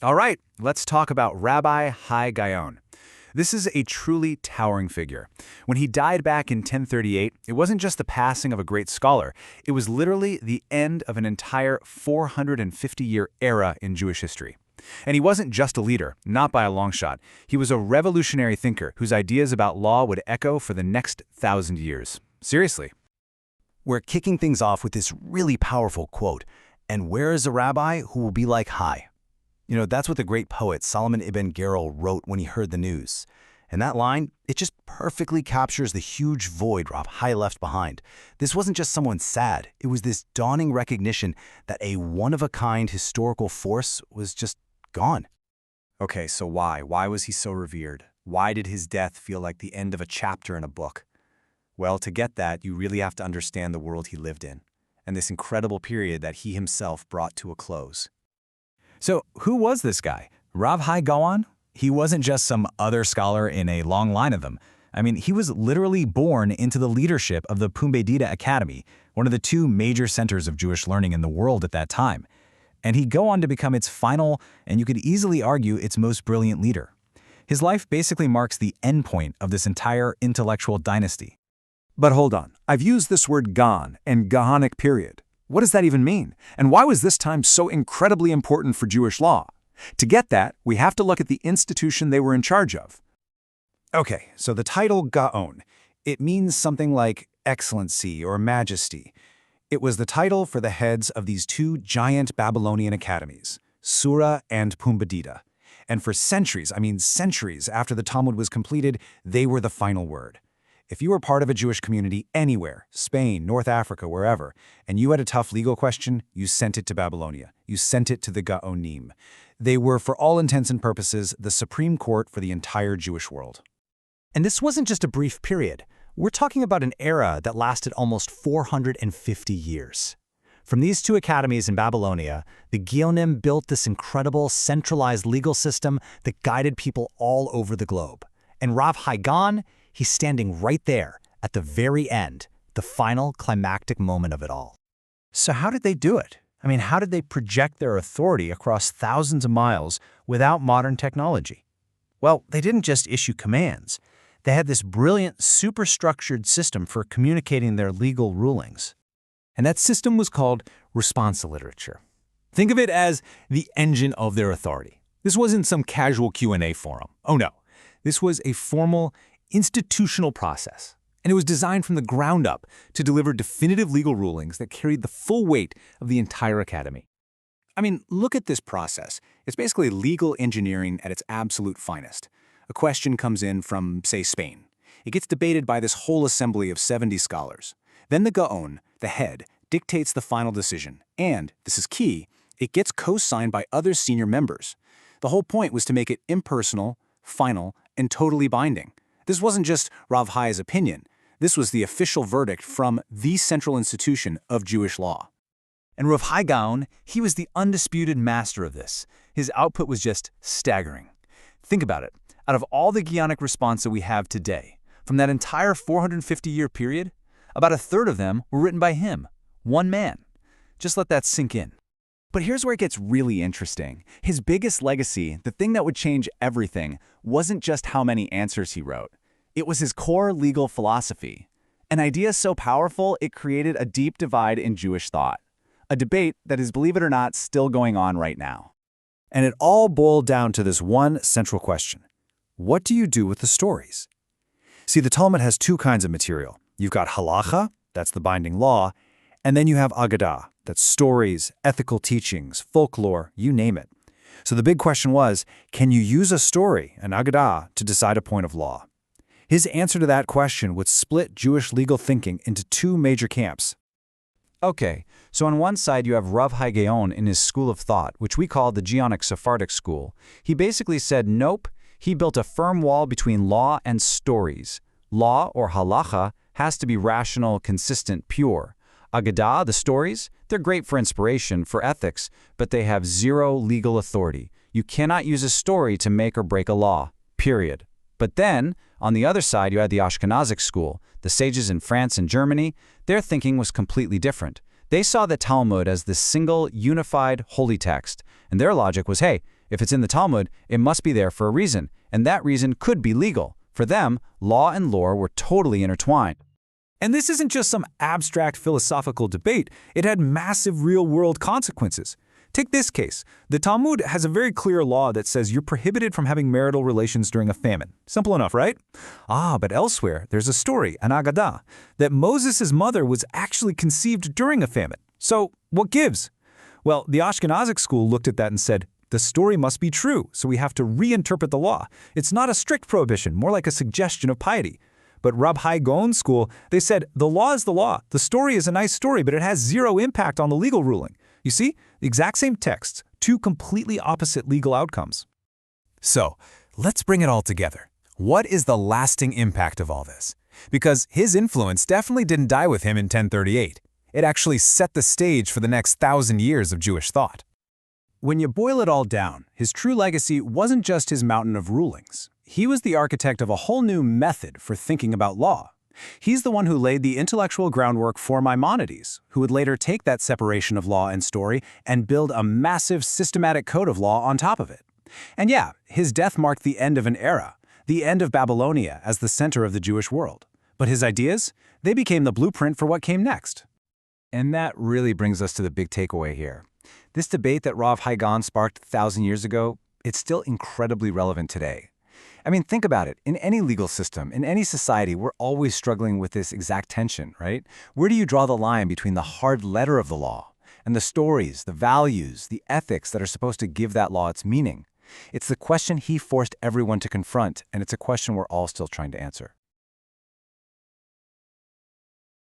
All right, let's talk about Rabbi Hai Gaon. This is a truly towering figure. When he died back in 1038, it wasn't just the passing of a great scholar, it was literally the end of an entire 450-year era in Jewish history. And he wasn't just a leader, not by a long shot. He was a revolutionary thinker whose ideas about law would echo for the next 1,000 years. Seriously. We're kicking things off with this really powerful quote, "And where is a rabbi who will be like Hai?" That's what the great poet Solomon ibn Gerol wrote when he heard the news. And that line, it just perfectly captures the huge void Rav Hai left behind. This wasn't just someone sad. It was this dawning recognition that a one-of-a-kind historical force was just gone. Okay, so why? Why was he so revered? Why did his death feel like the end of a chapter in a book? Well, to get that, you really have to understand the world he lived in, and this incredible period that he himself brought to a close. So who was this guy? Rav Hai Gaon? He wasn't just some other scholar in a long line of them. I mean, he was literally born into the leadership of the Pumbedita Academy, one of the two major centers of Jewish learning in the world at that time. And he'd go on to become its final, and you could easily argue its most brilliant leader. His life basically marks the endpoint of this entire intellectual dynasty. But hold on, I've used this word Gaon and Gaonic period. What does that even mean? And why was this time so incredibly important for Jewish law? To get that, we have to look at the institution they were in charge of. Okay, so the title Gaon, it means something like excellency or majesty. It was the title for the heads of these two giant Babylonian academies, Sura and Pumbedita. And for centuries, centuries after the Talmud was completed, they were the final word. If you were part of a Jewish community anywhere, Spain, North Africa, wherever, and you had a tough legal question, you sent it to Babylonia. You sent it to the Gaonim. They were, for all intents and purposes, the supreme court for the entire Jewish world. And this wasn't just a brief period. We're talking about an era that lasted almost 450 years. From these two academies in Babylonia, the Gaonim built this incredible centralized legal system that guided people all over the globe. And Rav Hai Gaon, he's standing right there at the very end, the final climactic moment of it all. So how did they do it? How did they project their authority across thousands of miles without modern technology? Well, they didn't just issue commands. They had this brilliant, superstructured system for communicating their legal rulings. And that system was called responsa literature. Think of it as the engine of their authority. This wasn't some casual Q&A forum. Oh no, this was a formal, institutional process. And it was designed from the ground up to deliver definitive legal rulings that carried the full weight of the entire academy. Look at this process. It's basically legal engineering at its absolute finest. A question comes in from, say, Spain. It gets debated by this whole assembly of 70 scholars. Then the Gaon, the head, dictates the final decision. And, this is key, it gets co-signed by other senior members. The whole point was to make it impersonal, final, and totally binding. This wasn't just Rav Hai's opinion. This was the official verdict from the central institution of Jewish law. And Rav Hai Gaon, he was the undisputed master of this. His output was just staggering. Think about it. Out of all the Gaonic responsa we have today, from that entire 450-year period, about a third of them were written by him, one man. Just let that sink in. But here's where it gets really interesting. His biggest legacy, the thing that would change everything, wasn't just how many answers he wrote. It was his core legal philosophy. An idea so powerful, it created a deep divide in Jewish thought. A debate that is, believe it or not, still going on right now. And it all boiled down to this one central question. What do you do with the stories? See, the Talmud has two kinds of material. You've got halacha, that's the binding law, and then you have agadah, that's stories, ethical teachings, folklore, you name it. So the big question was, can you use a story, an agadah, to decide a point of law? His answer to that question would split Jewish legal thinking into two major camps. Okay, so on one side you have Rav Hai Gaon in his school of thought, which we call the Gaonic Sephardic school. He basically said, nope, he built a firm wall between law and stories. Law, or halacha, has to be rational, consistent, pure. Agadah, the stories, they're great for inspiration, for ethics, but they have zero legal authority. You cannot use a story to make or break a law, period. But then, on the other side, you had the Ashkenazic school, the sages in France and Germany. Their thinking was completely different. They saw the Talmud as this single, unified, holy text, and their logic was, hey, If it's in the Talmud, it must be there for a reason, and that reason could be legal. For them, law and lore were totally intertwined. And this isn't just some abstract philosophical debate. It had massive real-world consequences. Take this case. The Talmud has a very clear law that says you're prohibited from having marital relations during a famine. Simple enough, right? But elsewhere, there's a story, an Agadah, that Moses' mother was actually conceived during a famine. So, what gives? Well, the Ashkenazic school looked at that and said, the story must be true, so we have to reinterpret the law. It's not a strict prohibition, more like a suggestion of piety. But Rab Hai Gaon's school, they said, the law is the law. The story is a nice story, but it has zero impact on the legal ruling. You see, the exact same texts, two completely opposite legal outcomes. So, let's bring it all together. What is the lasting impact of all this? Because his influence definitely didn't die with him in 1038. It actually set the stage for the next 1,000 years of Jewish thought. When you boil it all down, his true legacy wasn't just his mountain of rulings. He was the architect of a whole new method for thinking about law. He's the one who laid the intellectual groundwork for Maimonides, who would later take that separation of law and story and build a massive systematic code of law on top of it. And yeah, his death marked the end of an era, the end of Babylonia as the center of the Jewish world. But his ideas, they became the blueprint for what came next. And that really brings us to the big takeaway here. This debate that Rav Hai Gaon sparked 1,000 years ago, it's still incredibly relevant today. I mean, think about it. In any legal system, in any society, we're always struggling with this exact tension, right? Where do you draw the line between the hard letter of the law and the stories, the values, the ethics that are supposed to give that law its meaning? It's the question he forced everyone to confront, and it's a question we're all still trying to answer.